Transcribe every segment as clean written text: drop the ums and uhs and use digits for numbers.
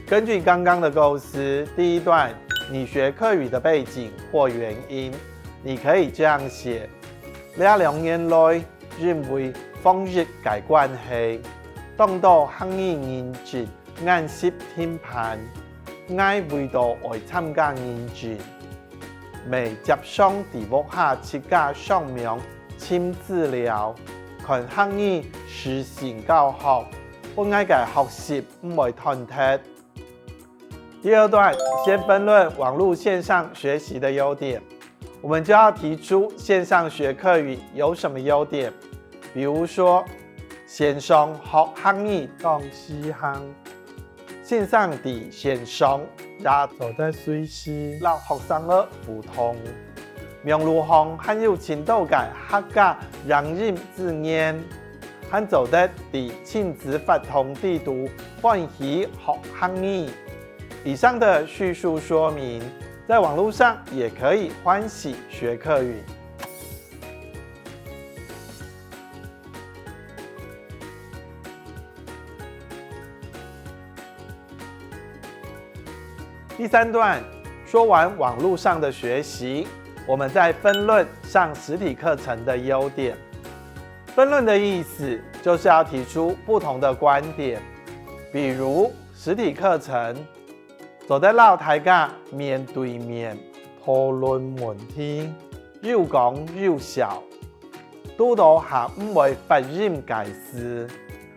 根据刚刚的构思，第一段你学客语的背景或原因，你可以这样写：这2年來，因為防疫嘅關係，當到客語認證硬實聽判，我為到愛參加認證，未接上題目下設架上面簽資料，看客語實行教學，本愛嘅學習唔會斷脫。第二段先分論網絡線上學習的優點，我們就要提出線上學客語有什麼優點，比如說線上學客語當西行，線上的線上也做得隨時讓學生兒互通，網絡上很有深度嘅客家人人字眼，還做得的親子發通地圖歡喜學客語。以上的敘述說明，在網絡上也可以歡喜學客語。第三段說完網絡上的學習，我們再分論上實體課程的優點。分論的意思就是要提出不同的觀點，比如實體課程做得到大家面對面討論問題，有講有笑，都到下唔會發音解釋，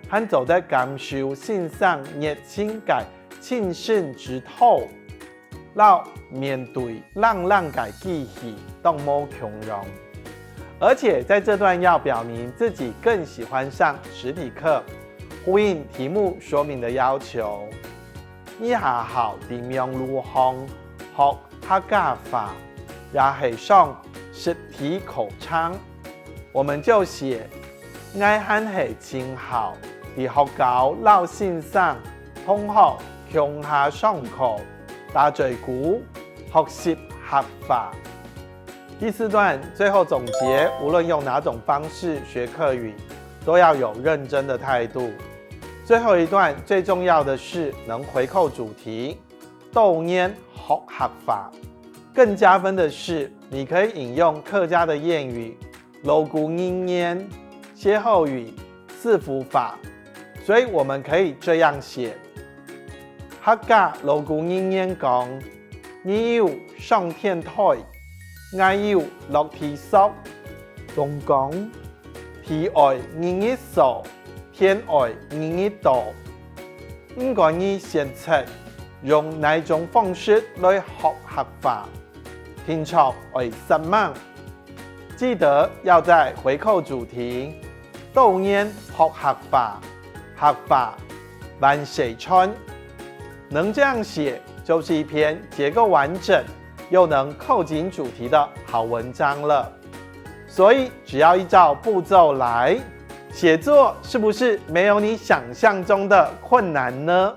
還做得感受線上熱情嘅親身之tou到面對讓嘅記憶都冇強容。而且在這段要表明自己更喜歡上實體課，呼應題目說明的要求。以下校的網絡上學客家話，也係上實體課程，我們就寫愛漢係親校的學校到線上同學共下上課，大嘴鼓學習客話。第四段最後總結，無論用哪種方式學客語，都要有認真的態度。最後一段最重要的是能回扣主題，逗念學客話。更加分的是，你可以引用客家的諺語、鑼鼓應驗、歇後語、四福法。所以我們可以這樣寫：客家鑼鼓應驗講，你要上天台，我要落地索，仲講地外人一數。天外人一道，唔管你選擇用哪種方式來學客話，聽錯會失望。記得要在回扣主題，逗念學客話，客話萬水穿。能這樣寫，就是一篇結構完整又能扣緊主題的好文章了。所以只要依照步驟來寫作，是不是沒有你想象中的困難呢？